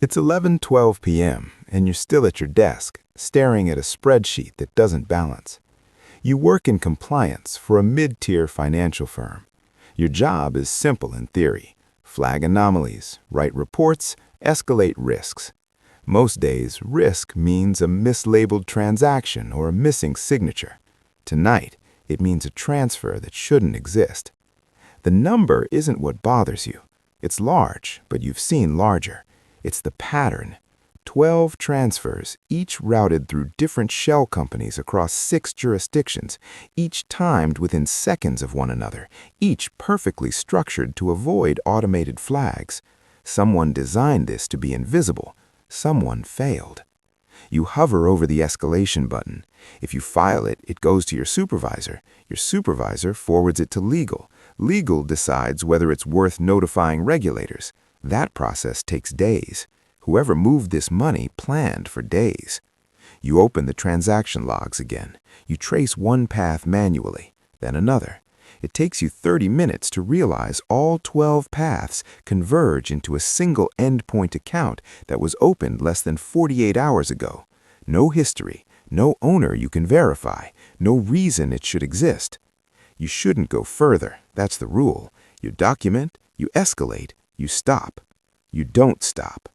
It's 11:12 p.m., and you're still at your desk, staring at a spreadsheet that doesn't balance. You work in compliance for a mid-tier financial firm. Your job is simple in theory: flag anomalies, write reports, escalate risks. Most days, risk means a mislabeled transaction or a missing signature. Tonight, it means a transfer that shouldn't exist. The number isn't what bothers you. It's large, but you've seen larger. It's the pattern. 12 transfers, each routed through different shell companies across 6 jurisdictions, each timed within seconds of one another, each perfectly structured to avoid automated flags. Someone designed this to be invisible. Someone failed. You hover over the escalation button. If you file it, it goes to your supervisor. Your supervisor forwards it to legal. Legal decides whether it's worth notifying regulators. That process takes days. Whoever moved this money planned for days. You open the transaction logs again. You trace one path manually, then another. It takes you 30 minutes to realize all 12 paths converge into a single endpoint account that was opened less than 48 hours ago. No history, no owner you can verify, no reason it should exist. You shouldn't go further. That's the rule. You document, you escalate, you stop. You don't stop.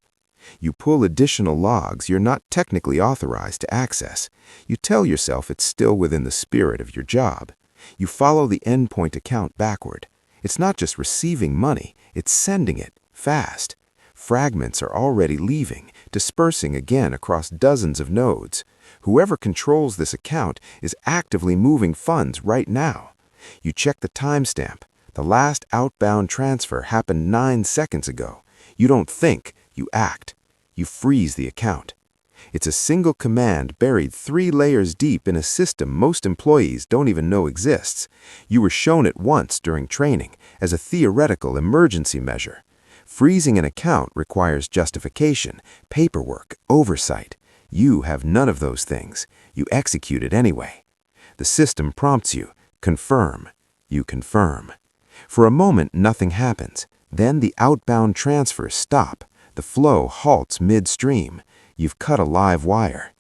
You pull additional logs you're not technically authorized to access. You tell yourself it's still within the spirit of your job. You follow the endpoint account backward. It's not just receiving money, it's sending it fast. Fragments are already leaving, dispersing again across dozens of nodes. Whoever controls this account is actively moving funds right now. You check the timestamp. The last outbound transfer happened 9 seconds ago. You don't think, you act. You freeze the account. It's a single command buried 3 layers deep in a system most employees don't even know exists. You were shown it once during training as a theoretical emergency measure. Freezing an account requires justification, paperwork, oversight. You have none of those things. You execute it anyway. The system prompts you, confirm. You confirm. For a moment, nothing happens. Then the outbound transfers stop. The flow halts midstream. You've cut a live wire.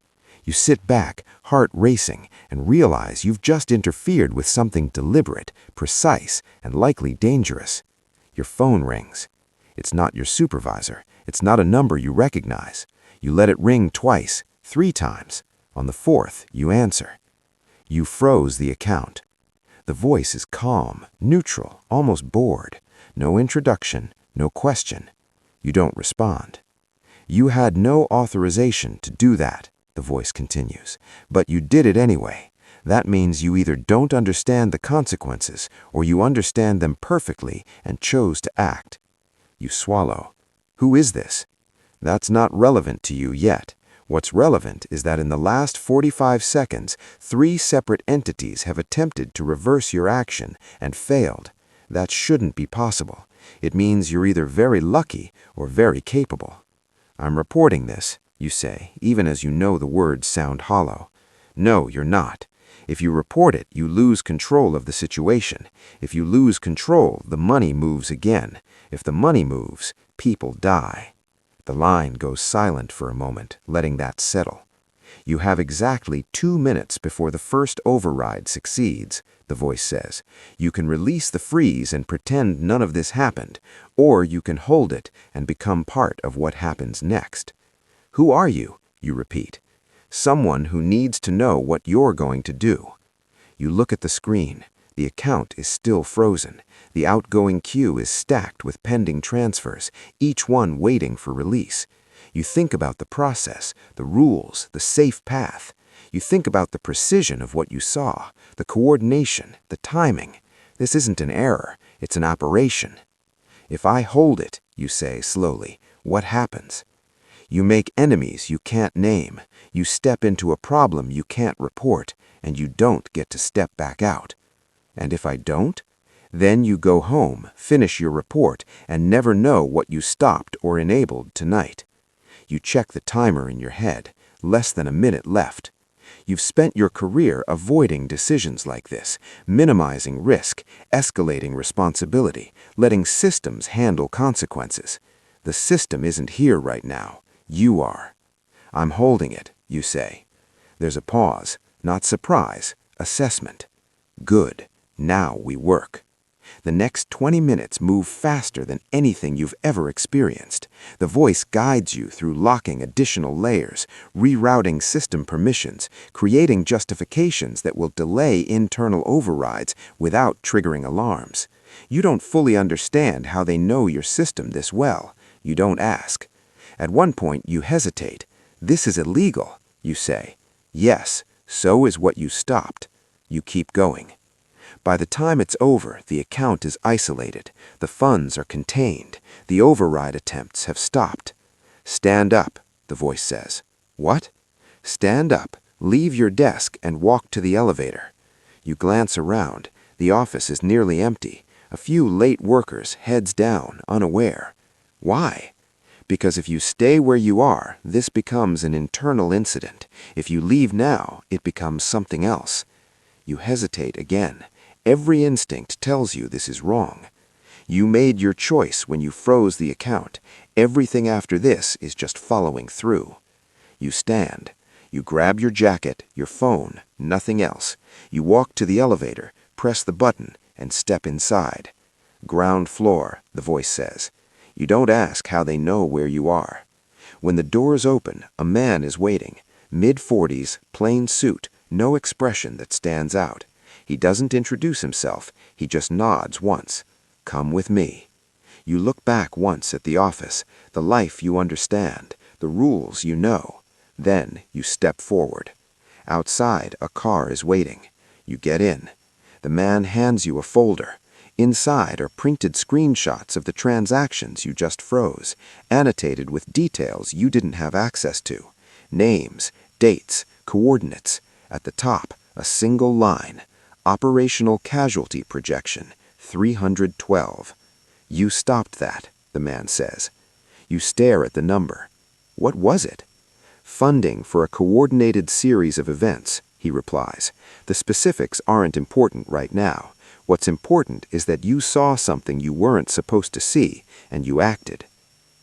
You sit back, heart racing, and realize you've just interfered with something deliberate, precise, and likely dangerous. Your phone rings. It's not your supervisor. It's not a number you recognize. You let it ring twice, 3 times. On the 4th, you answer. You froze the account. The voice is calm, neutral, almost bored. No introduction, no question. You don't respond. You had no authorization to do that, the voice continues, but you did it anyway. That means you either don't understand the consequences or you understand them perfectly and chose to act. You swallow. Who is this? That's not relevant to you yet. What's relevant is that in the last 45 seconds, 3 separate entities have attempted to reverse your action and failed. That shouldn't be possible. It means you're either very lucky or very capable. I'm reporting this, you say, even as you know the words sound hollow. No, you're not. If you report it, you lose control of the situation. If you lose control, the money moves again. If the money moves, people die. The line goes silent for a moment, letting that settle. You have exactly 2 minutes before the first override succeeds, the voice says. You can release the freeze and pretend none of this happened, or you can hold it and become part of what happens next. Who are you? You repeat. Someone who needs to know what you're going to do. You look at the screen. The account is still frozen. The outgoing queue is stacked with pending transfers, each one waiting for release. You think about the process, the rules, the safe path. You think about the precision of what you saw, the coordination, the timing. This isn't an error, it's an operation. If I hold it, you say slowly, what happens? You make enemies you can't name. You step into a problem you can't report, and you don't get to step back out. And if I don't? Then you go home, finish your report, and never know what you stopped or enabled tonight. You check the timer in your head. Less than a minute left. You've spent your career avoiding decisions like this, minimizing risk, escalating responsibility, letting systems handle consequences. The system isn't here right now. You are. I'm holding it, you say. There's a pause, not surprise, assessment. Good. Now we work. The next 20 minutes move faster than anything you've ever experienced. The voice guides you through locking additional layers, rerouting system permissions, creating justifications that will delay internal overrides without triggering alarms. You don't fully understand how they know your system this well. You don't ask. At one point, you hesitate. This is illegal, you say. Yes, so is what you stopped. You keep going. By the time it's over, the account is isolated. The funds are contained. The override attempts have stopped. Stand up, the voice says. What? Stand up, leave your desk, and walk to the elevator. You glance around. The office is nearly empty. A few late workers, heads down, unaware. Why? Because if you stay where you are, this becomes an internal incident. If you leave now, it becomes something else. You hesitate again. Every instinct tells you this is wrong. You made your choice when you froze the account. Everything after this is just following through. You stand. You grab your jacket, your phone, nothing else. You walk to the elevator, press the button, and step inside. Ground floor, the voice says. You don't ask how they know where you are. When the doors open, a man is waiting. Mid-40s, plain suit, no expression that stands out. He doesn't introduce himself. He just nods once. Come with me. You look back once at the office, the life you understand, the rules you know. Then you step forward. Outside, a car is waiting. You get in. The man hands you a folder. Inside are printed screenshots of the transactions you just froze, annotated with details you didn't have access to. Names, dates, coordinates. At the top, a single line. Operational casualty projection, 312. You stopped that, the man says. You stare at the number. What was it? Funding for a coordinated series of events, he replies. The specifics aren't important right now. What's important is that you saw something you weren't supposed to see, and you acted.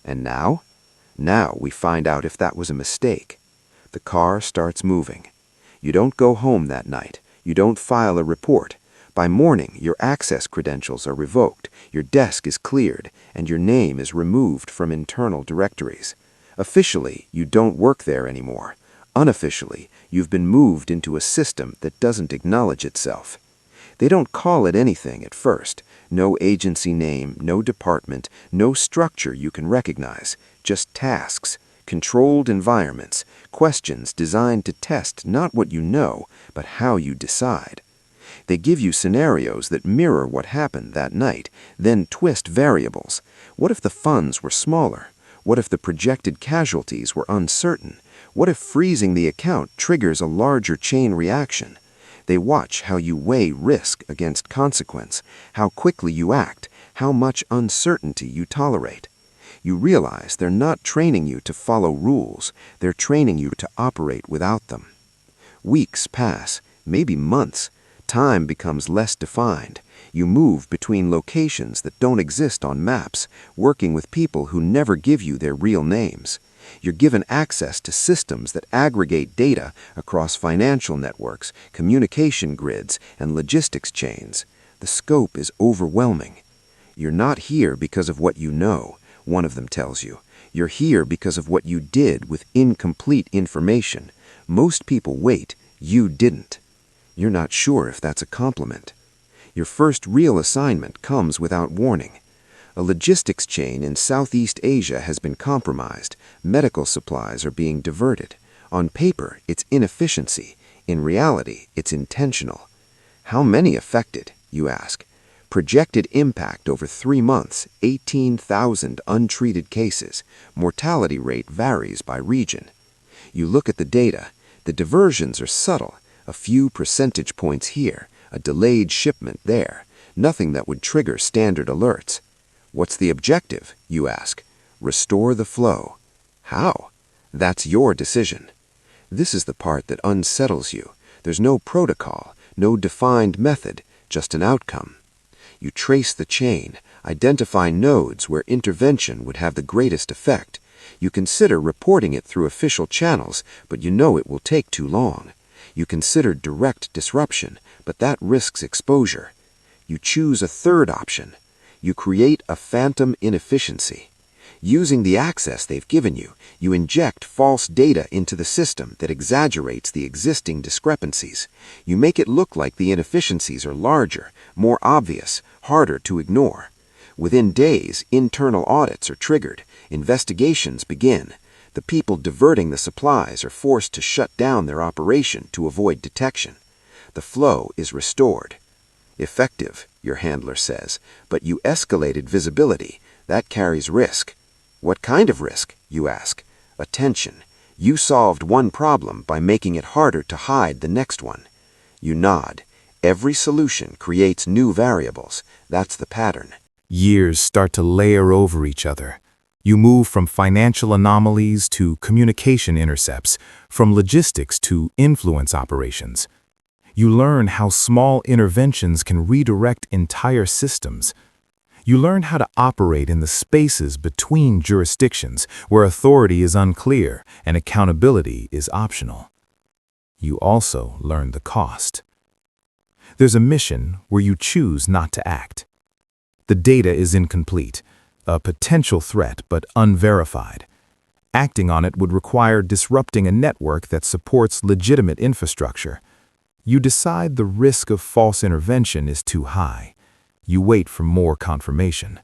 And now? Now we find out if that was a mistake. The car starts moving. You don't go home that night. You don't file a report. By morning, your access credentials are revoked, your desk is cleared, and your name is removed from internal directories. Officially, you don't work there anymore. Unofficially, you've been moved into a system that doesn't acknowledge itself. They don't call it anything at first. No agency name, no department, no structure you can recognize. Just tasks, controlled environments, questions designed to test not what you know, but how you decide. They give you scenarios that mirror what happened that night, then twist variables. What if the funds were smaller? What if the projected casualties were uncertain? What if freezing the account triggers a larger chain reaction? They watch how you weigh risk against consequence, how quickly you act, how much uncertainty you tolerate. You realize they're not training you to follow rules, they're training you to operate without them. Weeks pass, maybe months. Time becomes less defined. You move between locations that don't exist on maps, working with people who never give you their real names. You're given access to systems that aggregate data across financial networks, communication grids, and logistics chains. The scope is overwhelming. You're not here because of what you know, one of them tells you. You're here because of what you did with incomplete information. Most people wait, you didn't. You're not sure if that's a compliment. Your first real assignment comes without warning. A logistics chain in Southeast Asia has been compromised. Medical supplies are being diverted. On paper, it's inefficiency. In reality, it's intentional. How many affected, you ask? Projected impact over 3 months, 18,000 untreated cases. Mortality rate varies by region. You look at the data. The diversions are subtle. A few percentage points here, a delayed shipment there. Nothing that would trigger standard alerts. What's the objective, you ask? Restore the flow. How? That's your decision. This is the part that unsettles you. There's no protocol, no defined method, just an outcome. You trace the chain, Identify nodes where intervention would have the greatest effect. You consider reporting it through official channels, but you know it will take too long. You consider direct disruption, but that risks exposure. You choose a third option. You create a phantom inefficiency. Using the access they've given you, you inject false data into the system that exaggerates the existing discrepancies. You make it look like the inefficiencies are larger, more obvious, harder to ignore. Within days, internal audits are triggered. Investigations begin. The people diverting the supplies are forced to shut down their operation to avoid detection. The flow is restored. Effective, your handler says, but you escalated visibility. That carries risk. What kind of risk, you ask? Attention. You solved one problem by making it harder to hide the next one. You nod. Every solution creates new variables. That's the pattern. Years start to layer over each other. You move from financial anomalies to communication intercepts, from logistics to influence operations. You learn how small interventions can redirect entire systems. You learn how to operate in the spaces between jurisdictions where authority is unclear and accountability is optional. You also learn the cost. There's a mission where you choose not to act. The data is incomplete, a potential threat but unverified. Acting on it would require disrupting a network that supports legitimate infrastructure. You decide the risk of false intervention is too high. You wait for more confirmation.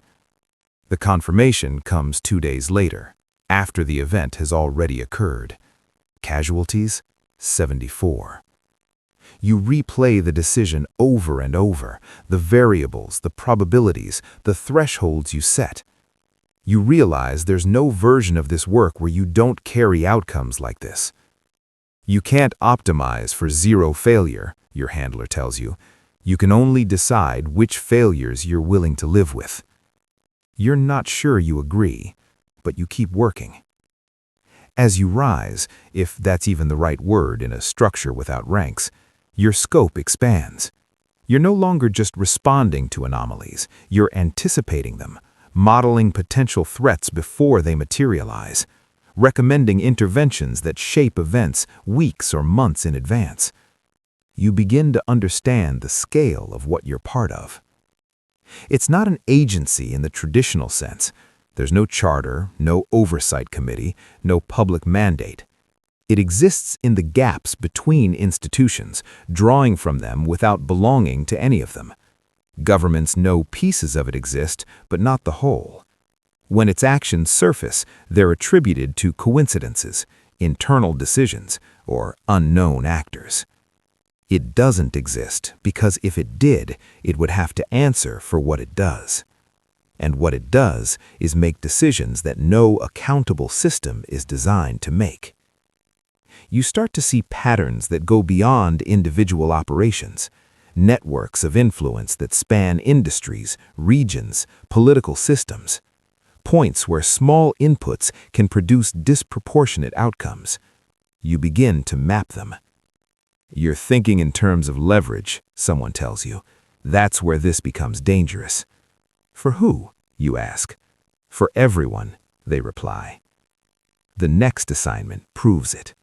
The confirmation comes 2 days later, after the event has already occurred. Casualties? 74. You replay the decision over and over, the variables, the probabilities, the thresholds you set. You realize there's no version of this work where you don't carry outcomes like this. You can't optimize for zero failure, your handler tells you. You can only decide which failures you're willing to live with. You're not sure you agree, but you keep working. As you rise, if that's even the right word in a structure without ranks, your scope expands. You're no longer just responding to anomalies, you're anticipating them, modeling potential threats before they materialize, recommending interventions that shape events weeks or months in advance. You begin to understand the scale of what you're part of. It's not an agency in the traditional sense. There's no charter, no oversight committee, no public mandate. It exists in the gaps between institutions, drawing from them without belonging to any of them. Governments know pieces of it exist, but not the whole. When its actions surface, they're attributed to coincidences, internal decisions, or unknown actors. It doesn't exist because if it did, it would have to answer for what it does. And what it does is make decisions that no accountable system is designed to make. You start to see patterns that go beyond individual operations, networks of influence that span industries, regions, political systems, points where small inputs can produce disproportionate outcomes. You begin to map them. You're thinking in terms of leverage, someone tells you. That's where this becomes dangerous. For who, you ask? For everyone, they reply. The next assignment proves it.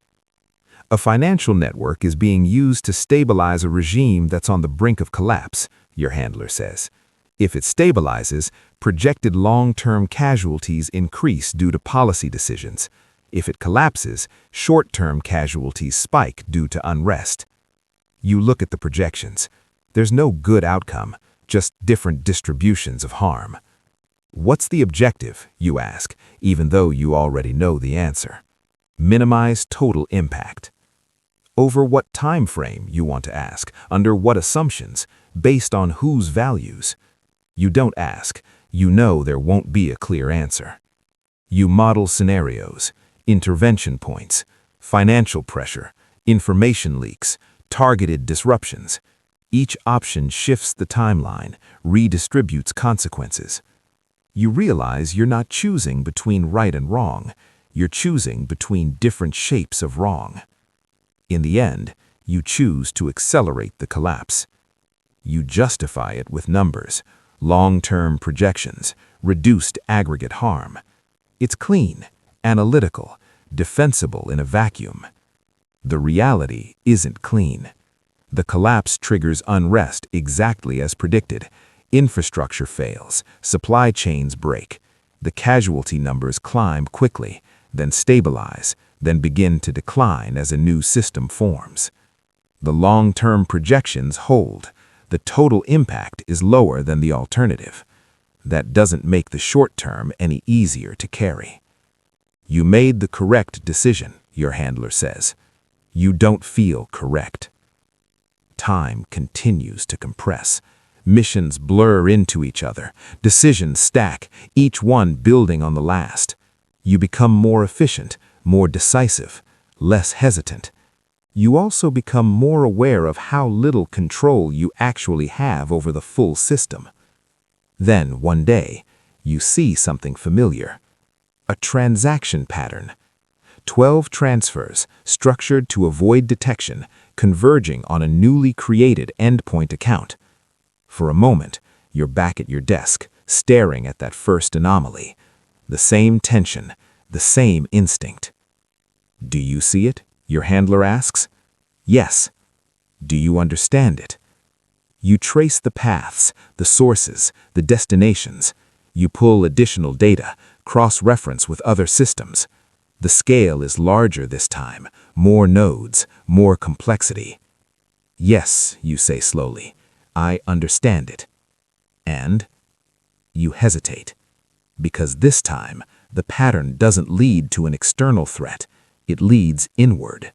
A financial network is being used to stabilize a regime that's on the brink of collapse, your handler says. If it stabilizes, projected long-term casualties increase due to policy decisions. If it collapses, short-term casualties spike due to unrest. You look at the projections. There's no good outcome, just different distributions of harm. What's the objective, you ask, even though you already know the answer? Minimize total impact. Over what time frame, you want to ask, under what assumptions, based on whose values? You don't ask. You know there won't be a clear answer. You model scenarios, intervention points, financial pressure, information leaks, targeted disruptions. Each option shifts the timeline, redistributes consequences. You realize you're not choosing between right and wrong. You're choosing between different shapes of wrong. In the end, you choose to accelerate the collapse. You justify it with numbers. long-term projections, reduced aggregate harm. It's clean, analytical, defensible in a vacuum. The reality isn't clean. The collapse triggers unrest exactly as predicted. Infrastructure fails, supply chains break. The casualty numbers climb quickly, then stabilize, then begin to decline as a new system forms. The long-term projections hold. The total impact is lower than the alternative. That doesn't make the short term any easier to carry. You made the correct decision, your handler says. You don't feel correct. Time continues to compress. Missions blur into each other. Decisions stack, each one building on the last. You become more efficient, more decisive, less hesitant. You also become more aware of how little control you actually have over the full system. Then, one day, you see something familiar. A transaction pattern. 12 transfers, structured to avoid detection, converging on a newly created endpoint account. For a moment, you're back at your desk, staring at that first anomaly. The same tension, the same instinct. Do you see it? Your handler asks. Yes. Do you understand it? You trace the paths, the sources, the destinations. You pull additional data, cross-reference with other systems. The scale is larger this time, more nodes, more complexity. Yes, you say slowly, I understand it. And you hesitate, because this time the pattern doesn't lead to an external threat, it leads inward.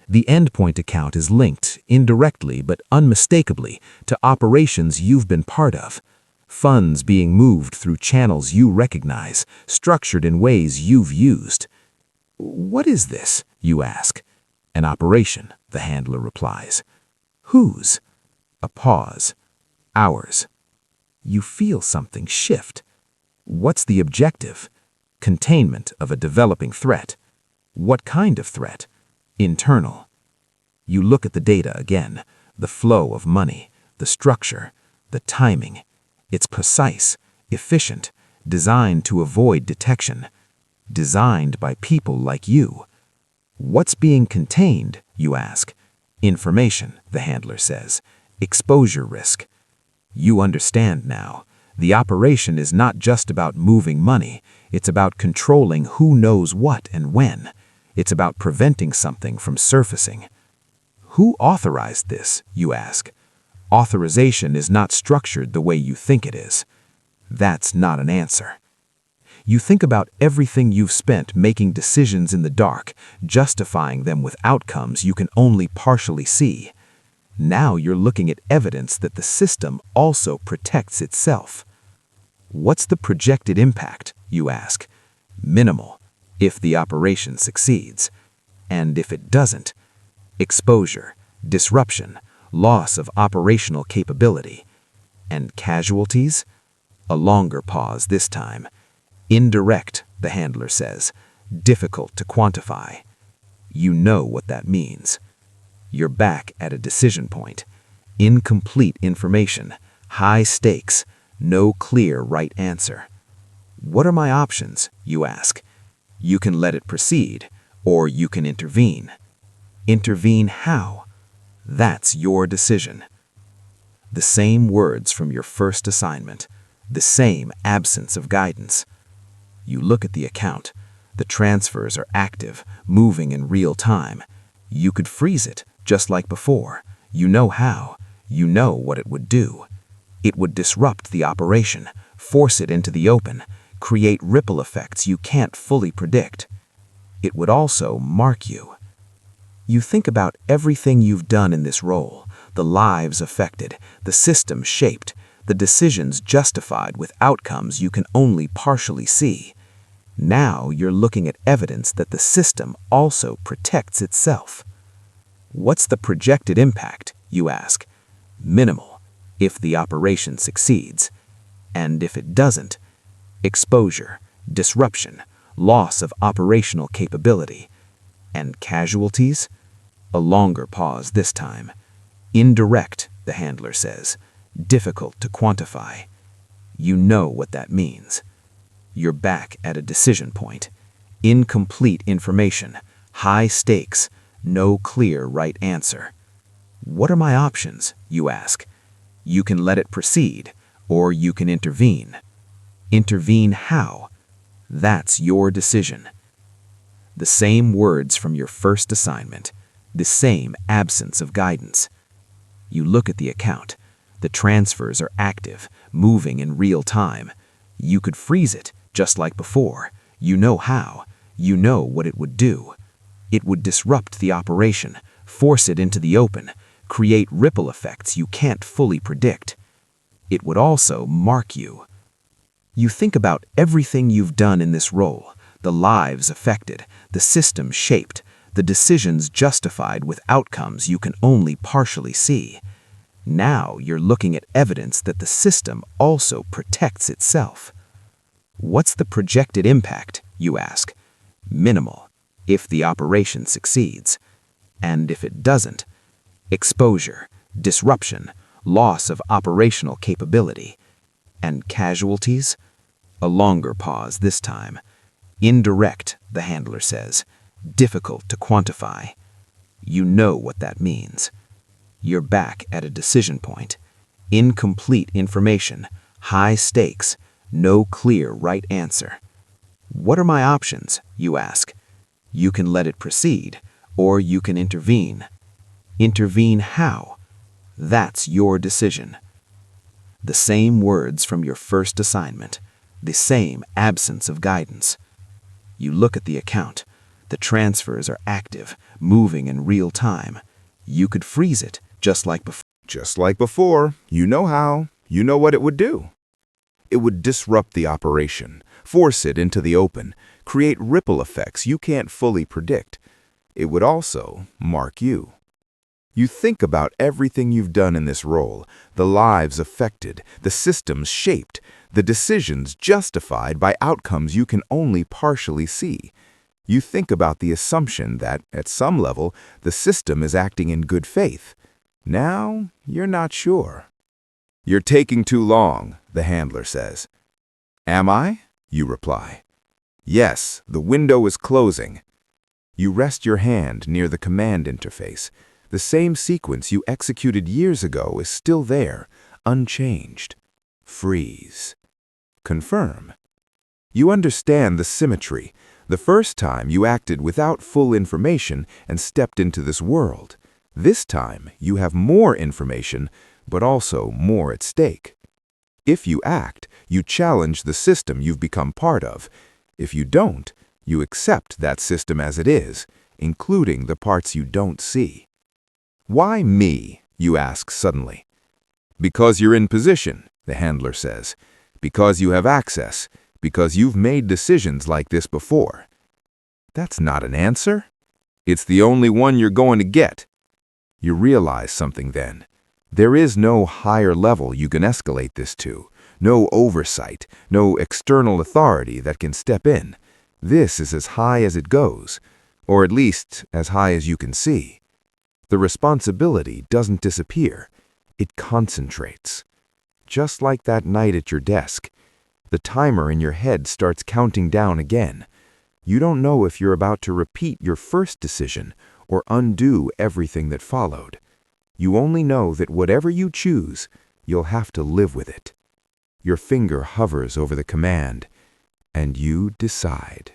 The endpoint account is linked, indirectly but unmistakably, to operations you've been part of. Funds being moved through channels you recognize, structured in ways you've used. What is this, you ask? An operation, the handler replies. Whose? A pause. Ours. You feel something shift. What's the objective? Containment of a developing threat. What kind of threat? Internal. You look at the data again, the flow of money, the structure, the timing. It's precise, efficient, designed to avoid detection. Designed by people like you. What's being contained, you ask? Information, the handler says. Exposure risk. You understand now. The operation is not just about moving money. It's about controlling who knows what and when. It's about preventing something from surfacing. Who authorized this, you ask? Authorization is not structured the way you think it is. That's not an answer. You think about everything you've spent making decisions in the dark, justifying them with outcomes you can only partially see. Now you're looking at evidence that the system also protects itself. What's the projected impact, you ask? Minimal, if the operation succeeds. And if it doesn't, exposure, disruption, loss of operational capability. And casualties? A longer pause this time. Indirect, the handler says, difficult to quantify. You know what that means. You're back at a decision point. Incomplete information, high stakes, no clear right answer. What are my options, you ask? You can let it proceed, or you can intervene. Intervene how? That's your decision. The same words from your first assignment, the same absence of guidance. You look at the account. The transfers are active, moving in real time. You could freeze it, just like before. You know how. You know what it would do. It would disrupt the operation, force it into the open, create ripple effects you can't fully predict. It would also mark you. You think about everything you've done in this role, the lives affected, the system shaped, the decisions justified with outcomes you can only partially see. Now you're looking at evidence that the system also protects itself. What's the projected impact, you ask? Minimal, if the operation succeeds. And if it doesn't, exposure, disruption, loss of operational capability. And casualties? A longer pause this time. Indirect, the handler says, difficult to quantify. You know what that means. You're back at a decision point. Incomplete information, high stakes, no clear right answer. What are my options, you ask? You can let it proceed, or you can intervene. Intervene how? That's your decision. The same words from your first assignment, the same absence of guidance. You look at the account. The transfers are active, moving in real time. You could freeze it, just like before. You know how. You know what it would do. It would disrupt the operation, force it into the open, create ripple effects you can't fully predict. It would also mark you. You think about everything you've done in this role, the lives affected, the system shaped, the decisions justified with outcomes you can only partially see. Now you're looking at evidence that the system also protects itself. What's the projected impact, you ask? Minimal, if the operation succeeds. And if it doesn't, exposure, disruption, loss of operational capability. And casualties? A longer pause this time. Indirect, the handler says. Difficult to quantify. You know what that means. You're back at a decision point. Incomplete information, high stakes, no clear right answer. What are my options, you ask? You can let it proceed, or you can intervene. Intervene how? That's your decision. The same words from your first assignment, the same absence of guidance. You look at the account. The transfers are active, moving in real time. You could freeze it, just like before. Just like before, you know how, you know what it would do. It would disrupt the operation, force it into the open, create ripple effects you can't fully predict. It would also mark you. You think about everything you've done in this role, the lives affected, the systems shaped, the decisions justified by outcomes you can only partially see. You think about the assumption that, at some level, the system is acting in good faith. Now, you're not sure. You're taking too long, the handler says. Am I? You reply. Yes, the window is closing. You rest your hand near the command interface. The same sequence you executed years ago is still there, unchanged. Freeze. Confirm. You understand the symmetry. The first time you acted without full information and stepped into this world. This time you have more information, but also more at stake. If you act, you challenge the system you've become part of. If you don't, you accept that system as it is, including the parts you don't see. Why me? You ask suddenly. Because you're in position, the handler says. Because you have access. Because you've made decisions like this before. That's not an answer. It's the only one you're going to get. You realize something then. There is no higher level you can escalate this to, no oversight, no external authority that can step in. This is as high as it goes, or at least as high as you can see. The responsibility doesn't disappear. It concentrates. Just like that night at your desk. The timer in your head starts counting down again. You don't know if you're about to repeat your first decision or undo everything that followed. You only know that whatever you choose, you'll have to live with it. Your finger hovers over the command, and you decide.